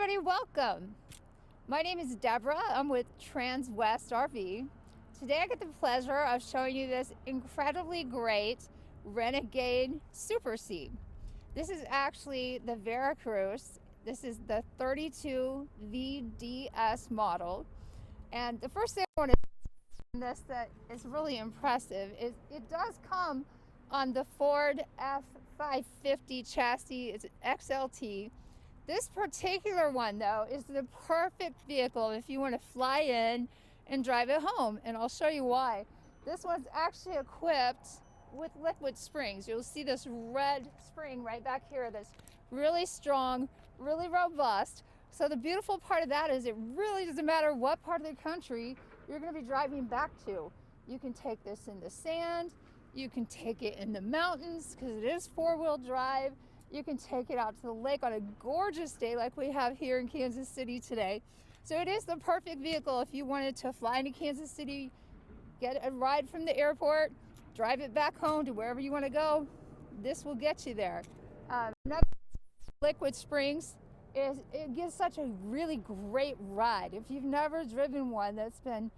everybody, welcome. My name is Deborah. I'm with Transwest RV. Today I get the pleasure of showing you this incredibly great Renegade Super C. This is actually the Veracruz. This is the 32 VDS model. And the first thing I want to say on this that is really impressive is it does come on the Ford F550 chassis. It's an XLT. This particular one, though, is the perfect vehicle if you want to fly in and drive it home, and I'll show you why. This one's actually equipped with liquid springs. You'll see this red spring right back here that's really strong, really robust. So the beautiful part of that is it really doesn't matter what part of the country you're going to be driving back to. You can take this in the sand, you can take it in the mountains because it is four-wheel drive. You can take it out to the lake on a gorgeous day like we have here in Kansas City today. So it is the perfect vehicle if you wanted to fly into Kansas City, get a ride from the airport, drive it back home to wherever you want to go. This will get you there. Another liquid springs is it gives such a really great ride. If you've never driven one that's been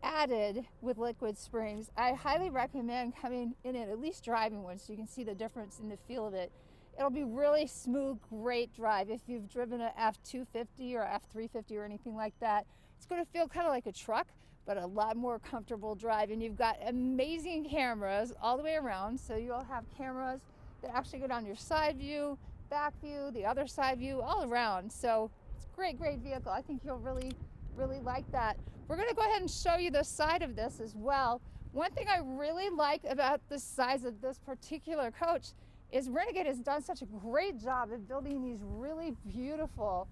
added with liquid springs, I highly recommend coming in and at least driving one so you can see the difference in the feel of it. It'll be really smooth, great drive. If you've driven a F250 or F350 or anything like that, it's going to feel kind of like a truck, but a lot more comfortable drive. And you've got amazing cameras all the way around. So you'll have cameras that actually go down your side view, back view, the other side view, all around. So it's a great, great vehicle. I think you'll really, really like that. We're going to go ahead and show you the side of this as well. One thing I really like about the size of this particular coach is Renegade has done such a great job of building these really beautiful,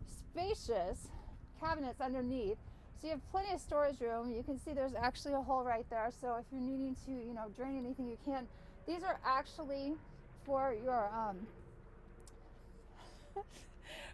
spacious cabinets underneath. So you have plenty of storage room. You can see there's actually a hole right there. So if you're needing to, drain anything, you can. These are actually for your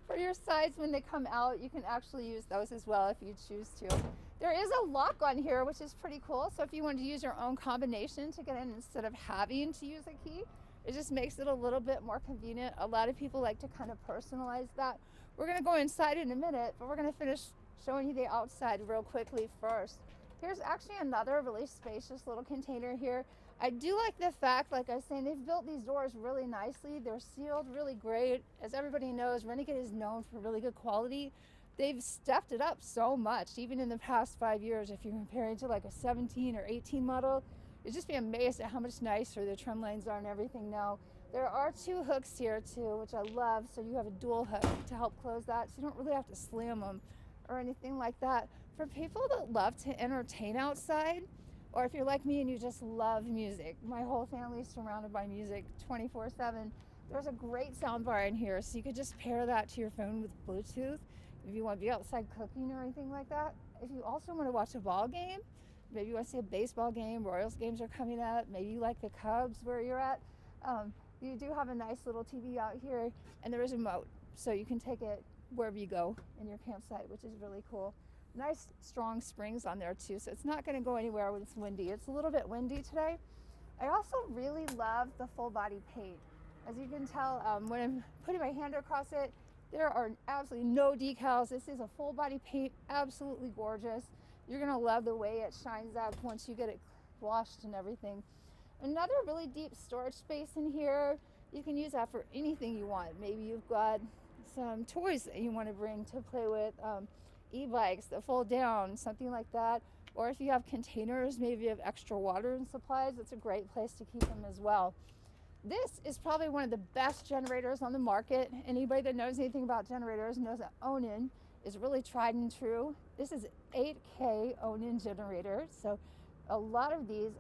for your sides when they come out. You can actually use those as well if you choose to. There is a lock on here, which is pretty cool. So if you want to use your own combination to get in instead of having to use a key, it just makes it a little bit more convenient. A lot of people like to kind of personalize that. We're going to go inside in a minute, but we're going to finish showing you the outside real quickly first. Here's actually another really spacious little container here. I do like the fact, like I was saying, they've built these doors really nicely. They're sealed really great. As everybody knows, Renegade is known for really good quality. They've stepped it up so much, even in the past 5 years. If you're comparing to like a 17 or 18 model, you'd just be amazed at how much nicer the trim lines are and everything now. There are two hooks here too, which I love. So you have a dual hook to help close that. So you don't really have to slam them or anything like that. For people that love to entertain outside, or if you're like me and you just love music, my whole family is surrounded by music 24/7. There's a great sound bar in here. So you could just pair that to your phone with Bluetooth if you want to be outside cooking or anything like that. If you also want to watch a ball game, maybe you want to see a baseball game, Royals games are coming up, maybe you like the Cubs where you're at, you do have a nice little TV out here, and there is a remote, so you can take it wherever you go in your campsite, which is really cool. Nice strong springs on there too, so it's not going to go anywhere when it's windy. It's a little bit windy today. I also really love the full body paint. As you can tell, when I'm putting my hand across it, there are absolutely no decals. This is a full body paint, absolutely gorgeous. You're going to love the way it shines up once you get it washed and everything. Another really deep storage space in here. You can use that for anything you want. Maybe you've got some toys that you want to bring to play with, e-bikes that fold down, something like that. Or if you have containers, maybe you have extra water and supplies, it's a great place to keep them as well. This is probably one of the best generators on the market. Anybody that knows anything about generators knows that Onan is really tried and true. This is 8K Onan generator. So a lot of these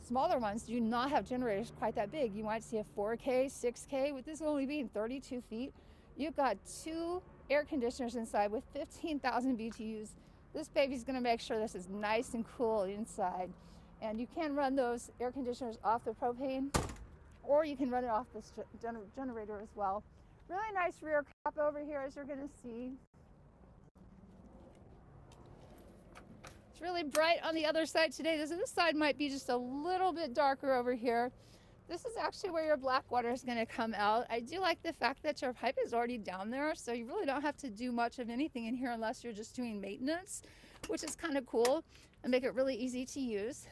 smaller ones do not have generators quite that big. You might see a 4K, 6K, with this only being 32 feet. You've got two air conditioners inside with 15,000 BTUs. This baby's gonna make sure this is nice and cool inside. And you can run those air conditioners off the propane, or you can run it off this generator as well. Really nice rear cap over here, as you're gonna see. It's really bright on the other side today. This side might be just a little bit darker over here. This is actually where your black water is going to come out. I do like the fact that your pipe is already down there, so you really don't have to do much of anything in here unless you're just doing maintenance, which is kind of cool and make it really easy to use.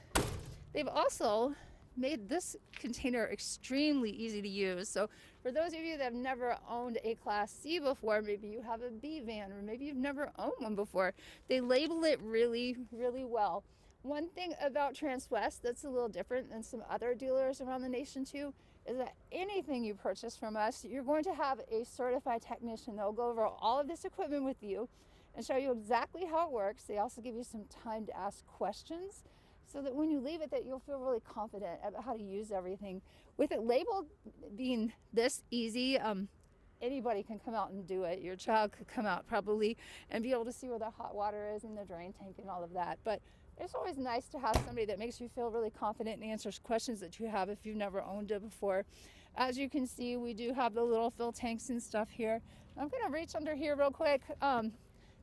They've also made this container extremely easy to use. So for those of you that have never owned a Class C before, maybe you have a B van, or maybe you've never owned one before, they label it really, really well. One thing about Transwest that's a little different than some other dealers around the nation too, is that anything you purchase from us, you're going to have a certified technician that will go over all of this equipment with you and show you exactly how it works. They also give you some time to ask questions, so that when you leave it, that you'll feel really confident about how to use everything. With it labeled being this easy, anybody can come out and do it. Your child could come out probably and be able to see where the hot water is in the drain tank and all of that. But it's always nice to have somebody that makes you feel really confident and answers questions that you have if you've never owned it before. As you can see, we do have the little fill tanks and stuff here. I'm gonna reach under here real quick.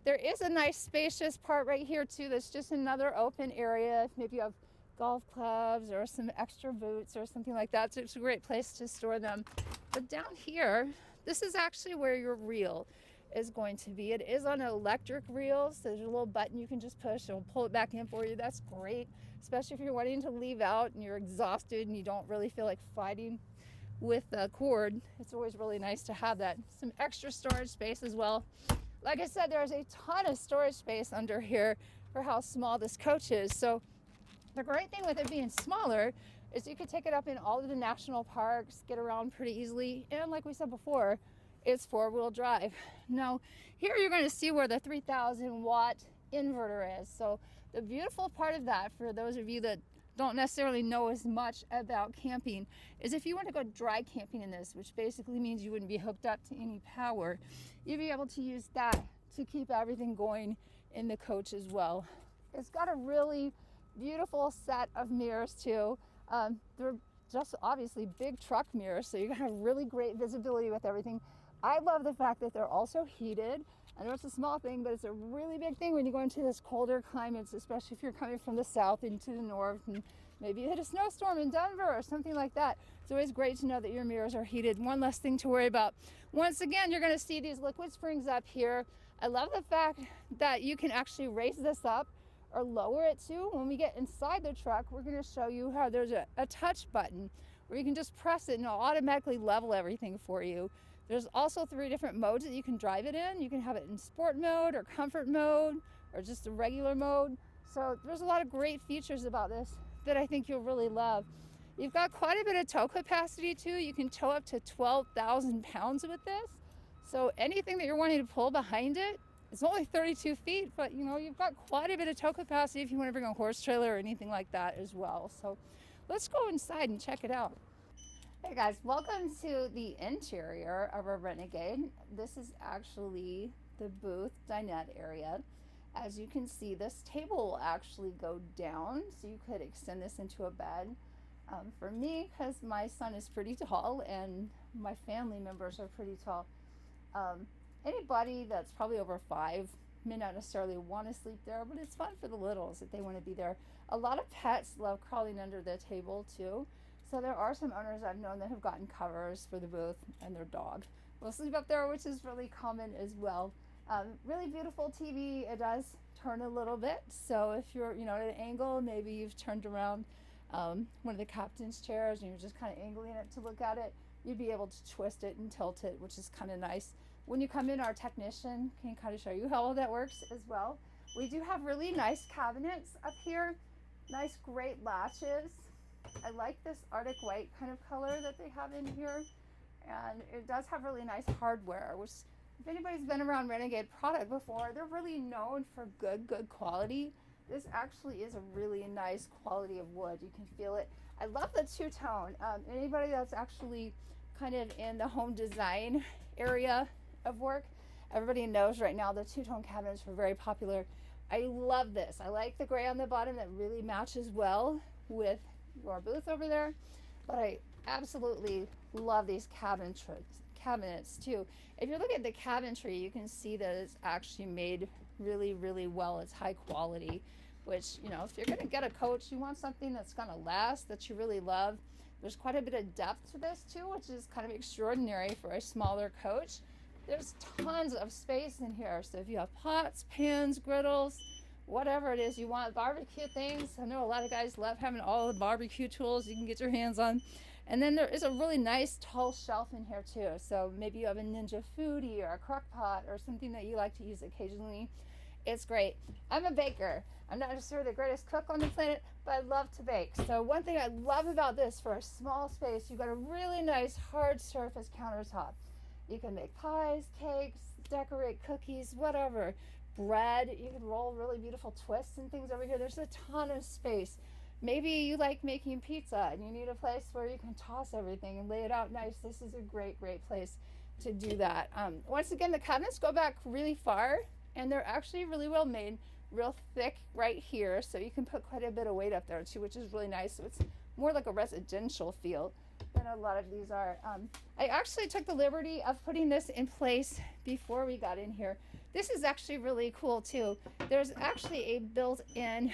There is a nice spacious part right here too that's just another open area. If maybe you have golf clubs or some extra boots or something like that, so it's a great place to store them. But down here, this is actually where your reel is going to be. It is on an electric reel, so there's a little button you can just push. It'll pull it back in for you. That's great, especially if you're wanting to leave out and you're exhausted and you don't really feel like fighting with the cord. It's always really nice to have that. Some extra storage space as well. Like I said, there's a ton of storage space under here for how small this coach is. So the great thing with it being smaller is you could take it up in all of the national parks, get around pretty easily. And like we said before, it's 4-wheel drive. Now, here you're going to see where the 3,000 watt inverter is. So the beautiful part of that, for those of you that don't necessarily know as much about camping, is if you want to go dry camping in this, which basically means you wouldn't be hooked up to any power, you'd be able to use that to keep everything going in the coach as well. It's got a really beautiful set of mirrors too. They're just obviously big truck mirrors, so you're gonna have really great visibility with everything. I love the fact that they're also heated. I know it's a small thing, but it's a really big thing when you go into this colder climates, especially if you're coming from the south into the north and maybe you hit a snowstorm in Denver or something like that. It's always great to know that your mirrors are heated. One less thing to worry about. Once again, you're going to see these liquid springs up here. I love the fact that you can actually raise this up or lower it too. When we get inside the truck, we're going to show you how there's a touch button where you can just press it and it'll automatically level everything for you. There's also 3 different modes that you can drive it in. You can have it in sport mode or comfort mode or just a regular mode. So there's a lot of great features about this that I think you'll really love. You've got quite a bit of tow capacity too. You can tow up to 12,000 pounds with this. So anything that you're wanting to pull behind it, it's only 32 feet, but you know, you've got quite a bit of tow capacity if you want to bring a horse trailer or anything like that as well. So let's go inside and check it out. Hey guys, welcome to the interior of a Renegade. This is actually the booth dinette area. As you can see, this table will actually go down, so you could extend this into a bed. For me, because my son is pretty tall and my family members are pretty tall, anybody that's probably over 5 may not necessarily want to sleep there, but it's fun for the littles if they want to be there. A lot of pets love crawling under the table too. So there are some owners I've known that have gotten covers for the booth, and their dog will sleep up there, which is really common as well. Really beautiful TV. It does turn a little bit, so if you're at an angle, maybe you've turned around one of the captain's chairs and you're just kind of angling it to look at it, you'd be able to twist it and tilt it, which is kind of nice. When you come in, our technician can kind of show you how all that works as well. We do have really nice cabinets up here, nice great latches. I like this Arctic white kind of color that they have in here, and it does have really nice hardware, which if anybody's been around Renegade product before, they're really known for good quality. This actually is a really nice quality of wood. You can feel it. I love the two-tone. Anybody that's actually kind of in the home design area of work, everybody knows right now the two-tone cabinets are very popular. I love this. I like the gray on the bottom that really matches well with your booth over there, but I absolutely love these cabinets too. If you look at the cabinetry, you can see that it's actually made really well. It's high quality, which, if you're going to get a coach, you want something that's going to last, that you really love. There's quite a bit of depth to this too, which is kind of extraordinary for a smaller coach. There's tons of space in here. So if you have pots, pans, griddles, whatever it is you want, barbecue things. I know a lot of guys love having all the barbecue tools you can get your hands on. And then there is a really nice tall shelf in here too. So maybe you have a Ninja Foodie or a crock pot or something that you like to use occasionally. It's great. I'm a baker. I'm not necessarily the greatest cook on the planet, but I love to bake. So one thing I love about this, for a small space, you've got a really nice hard surface countertop. You can make pies, cakes, decorate cookies, whatever. Bread, you can roll really beautiful twists and things over here. There's a ton of space. Maybe you like making pizza and you need a place where you can toss everything and lay it out nice. This is a great place to do that. Once again, the cabinets go back really far, and they're actually really well made, real thick right here, so you can put quite a bit of weight up there too, which is really nice. So it's more like a residential feel than a lot of these are. I actually took the liberty of putting this in place before we got in here. This is actually really cool too. There's actually a built-in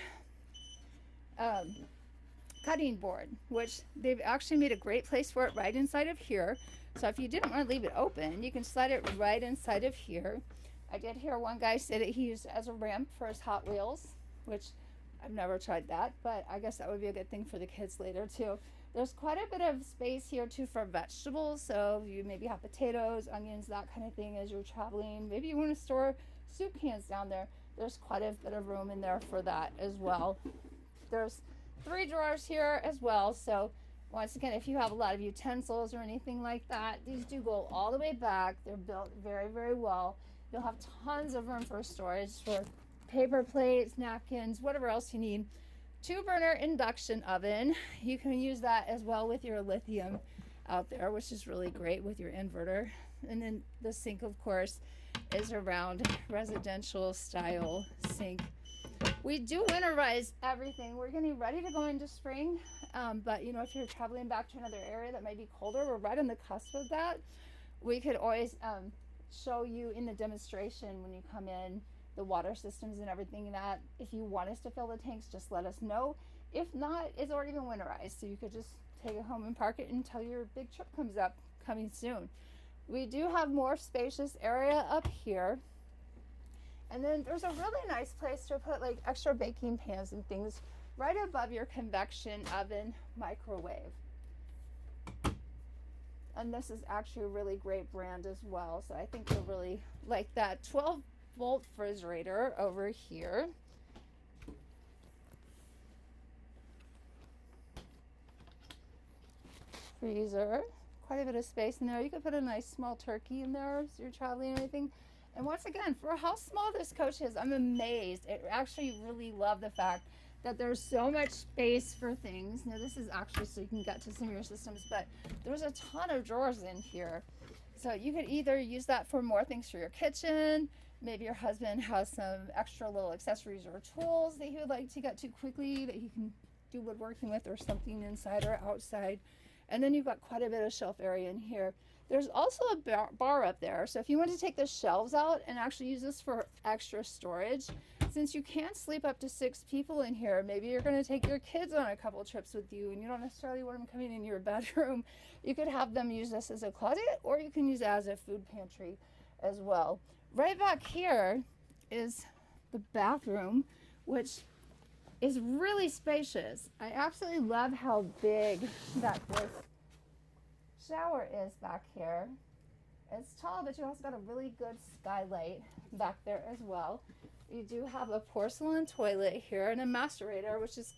cutting board, which they've actually made a great place for it right inside of here. So if you didn't want to leave it open, you can slide it right inside of here. I did hear one guy say that he used it as a ramp for his Hot Wheels, which I've never tried that, but I guess that would be a good thing for the kids later too. There's quite a bit of space here too for vegetables. So you maybe have potatoes, onions, that kind of thing as you're traveling. Maybe you want to store soup cans down there. There's quite a bit of room in there for that as well. There's 3 drawers here as well. So once again, if you have a lot of utensils or anything like that, these do go all the way back. They're built very well. You'll have tons of room for storage for paper plates, napkins, whatever else you need. 2-burner induction oven. You can use that as well with your lithium out there, which is really great with your inverter. And then the sink, of course, is a round residential style sink. We do winterize everything. We're getting ready to go into spring, but you know, if you're traveling back to another area that might be colder, we're right on the cusp of that. We could always show you in the demonstration when you come in the water systems and everything. That if you want us to fill the tanks, just let us know. If not, it's already been winterized, so you could just take it home and park it until your big trip comes up coming soon. We do have more spacious area up here, and then there's a really nice place to put like extra baking pans and things right above your convection oven microwave. And this is actually a really great brand as well, so I think you'll really like that. 12-volt refrigerator over here. Freezer, quite a bit of space in there. You could put a nice small turkey in there as you're traveling and everything. And once again, for how small this coach is, I'm amazed. I actually really love the fact that there's so much space for things. Now this is actually so you can get to some of your systems, but there's a ton of drawers in here. So you could either use that for more things for your kitchen. Maybe your husband has some extra little accessories or tools that he would like to get to quickly that he can do woodworking with, or something inside or outside. And then you've got quite a bit of shelf area in here. There's also a bar up there. So if you want to take the shelves out and actually use this for extra storage, since you can't sleep up to 6 people in here, maybe you're going to take your kids on a couple trips with you and you don't necessarily want them coming in your bedroom, you could have them use this as a closet, or you can use it as a food pantry as well. Right back here is the bathroom, which is really spacious. I absolutely love how big that this shower is back here. It's tall, but you also got a really good skylight back there as well. You do have a porcelain toilet here and a macerator, which is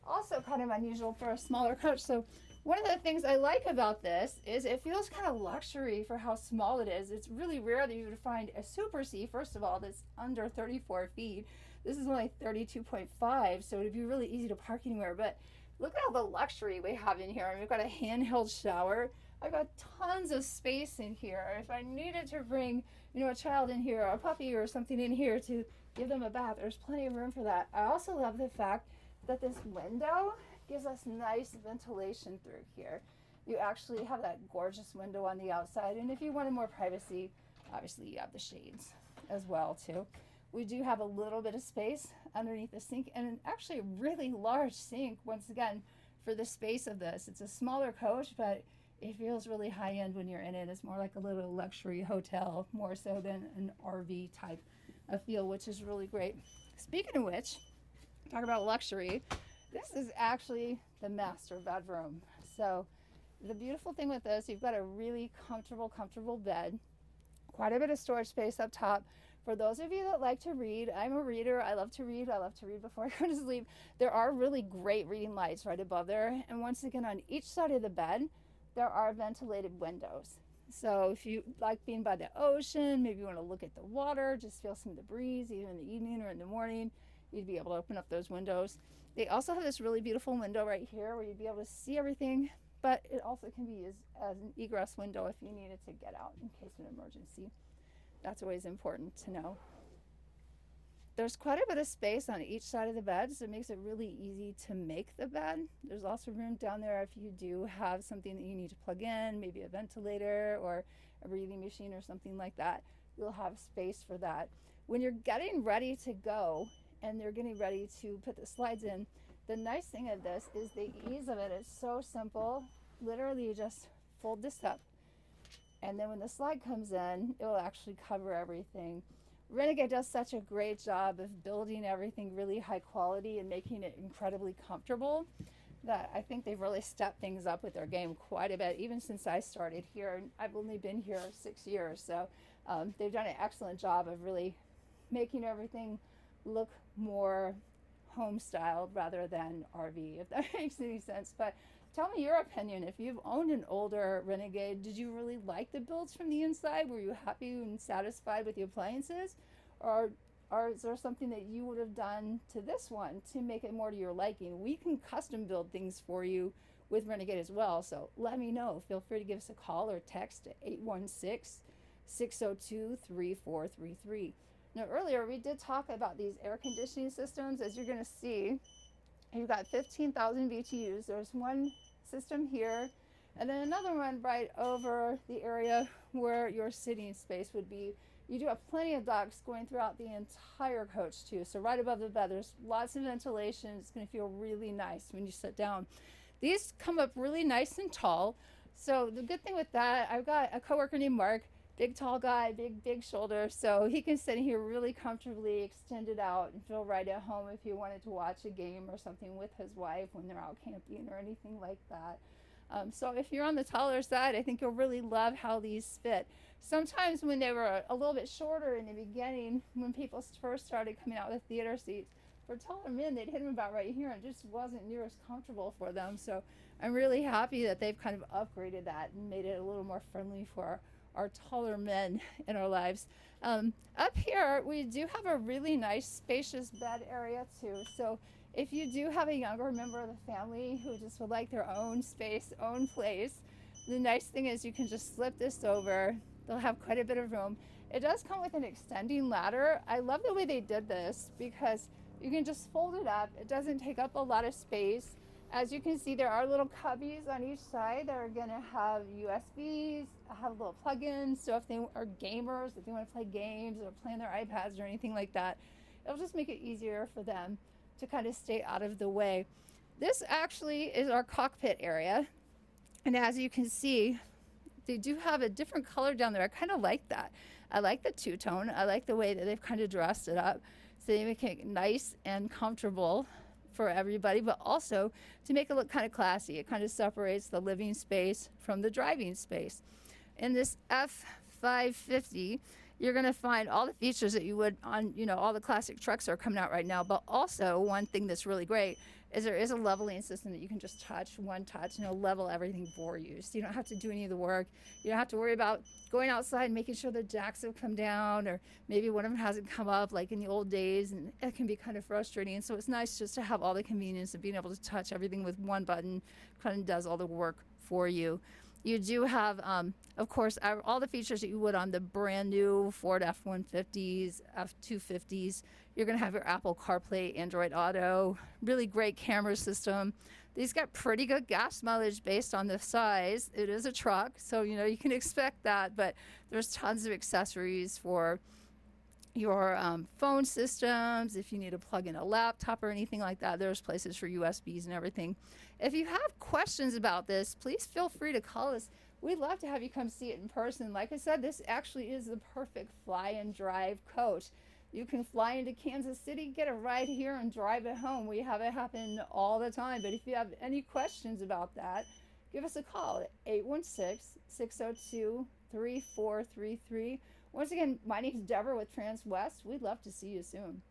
also kind of unusual for a smaller coach. So one of the things I like about this is it feels kind of luxury for how small it is. It's really rare that you would find a Super C, first of all, that's under 34 feet. This is only 32.5, so it'd be really easy to park anywhere. But look at all the luxury we have in here. We've got a handheld shower. I've got tons of space in here. If I needed to bring, you know, a child in here, or a puppy or something in here to give them a bath, there's plenty of room for that. I also love the fact that this window gives us nice ventilation through here. You actually have that gorgeous window on the outside, and if you wanted more privacy, obviously you have the shades as well too. We do have a little bit of space underneath the sink, and actually a really large sink, once again, for the space of this. It's a smaller coach, but it feels really high end when you're in it. It's more like a little luxury hotel, more so than an RV type of feel, which is really great. Speaking of which, talk about luxury. This is actually the master bedroom. So the beautiful thing with this, you've got a really comfortable bed, quite a bit of storage space up top. For those of you that like to read, I'm a reader. I love to read. I love to read before I go to sleep. There are really great reading lights right above there. And once again, on each side of the bed, there are ventilated windows. So if you like being by the ocean, maybe you want to look at the water, just feel some of the breeze, either in the evening or in the morning, you'd be able to open up those windows. They also have this really beautiful window right here where you'd be able to see everything, but it also can be used as an egress window if you needed to get out in case of an emergency. That's always important to know. There's quite a bit of space on each side of the bed, so it makes it really easy to make the bed. There's also room down there if you do have something that you need to plug in, maybe a ventilator or a breathing machine or something like that. You'll have space for that. When you're getting ready to go and you're getting ready to put the slides in, the nice thing of this is the ease of it. It's so simple. Literally, you just fold this up, and then when the slide comes in, it will actually cover everything. Renegade does such a great job of building everything really high quality and making it incredibly comfortable that I think they've really stepped things up with their game quite a bit, even since I started here. I've only been here 6 years, so they've done an excellent job of really making everything look more home styled rather than RV, if that makes any sense. But tell me your opinion. If you've owned an older Renegade, did you really like the builds from the inside? Were you happy and satisfied with the appliances? Or is there something that you would have done to this one to make it more to your liking? We can custom build things for you with Renegade as well, so let me know. Feel free to give us a call or text at 816-602-3433. Now earlier we did talk about these air conditioning systems. As you're going to see, you've got 15,000 BTUs. There's one system here, and then another one right over the area where your sitting space would be. You do have plenty of ducts going throughout the entire coach too. So right above the bed, there's lots of ventilation. It's going to feel really nice when you sit down. These come up really nice and tall. So the good thing with that, I've got a coworker named Mark, big tall guy, big shoulders, so he can sit here really comfortably, extended out, and feel right at home if he wanted to watch a game or something with his wife when they're out camping or anything like that. So if you're on the taller side, I think you'll really love how these fit. Sometimes when they were a little bit shorter in the beginning, when people first started coming out with theater seats, for taller men, they'd hit them about right here, and it just wasn't near as comfortable for them. So I'm really happy that they've kind of upgraded that and made it a little more friendly for our taller men in our lives. Up here, we do have a really nice spacious bed area too. So if you do have a younger member of the family who just would like their own space, own place, the nice thing is you can just slip this over. They'll have quite a bit of room. It does come with an extending ladder. I love the way they did this because you can just fold it up. It doesn't take up a lot of space. As you can see, there are little cubbies on each side that are gonna have USBs, have little plug-ins. So if they are gamers, if they wanna play games or play on their iPads or anything like that, it'll just make it easier for them to kind of stay out of the way. This actually is our cockpit area. And as you can see, they do have a different color down there. I kind of like that. I like the two-tone. I like the way that they've kind of dressed it up. So they make it nice and comfortable for everybody, but also to make it look kind of classy. It kind of separates the living space from the driving space. In this F550, you're going to find all the features that you would on, all the classic trucks are coming out right now. But also one thing that's really great is there is a leveling system that you can just touch, one touch, and it'll level everything for you. So you don't have to do any of the work. You don't have to worry about going outside and making sure the jacks have come down, or maybe one of them hasn't come up like in the old days, and it can be kind of frustrating. So it's nice just to have all the convenience of being able to touch everything with one button. Kind of does all the work for you. You do have, of course, all the features that you would on the brand new Ford F-150s, F-250s. You're going to have your Apple CarPlay, Android Auto, really great camera system. These got pretty good gas mileage based on the size. It is a truck, so you can expect that, but there's tons of accessories for your phone systems. If you need to plug in a laptop or anything like that, there's places for USBs and everything. If you have questions about this, please feel free to call us. We'd love to have you come see it in person. Like I said, this actually is the perfect fly and drive coach. You can fly into Kansas City, get a ride here, and drive it home. We have it happen all the time. But if you have any questions about that, give us a call at 816-602-3433. Once again, my name is Deborah with Transwest. We'd love to see you soon.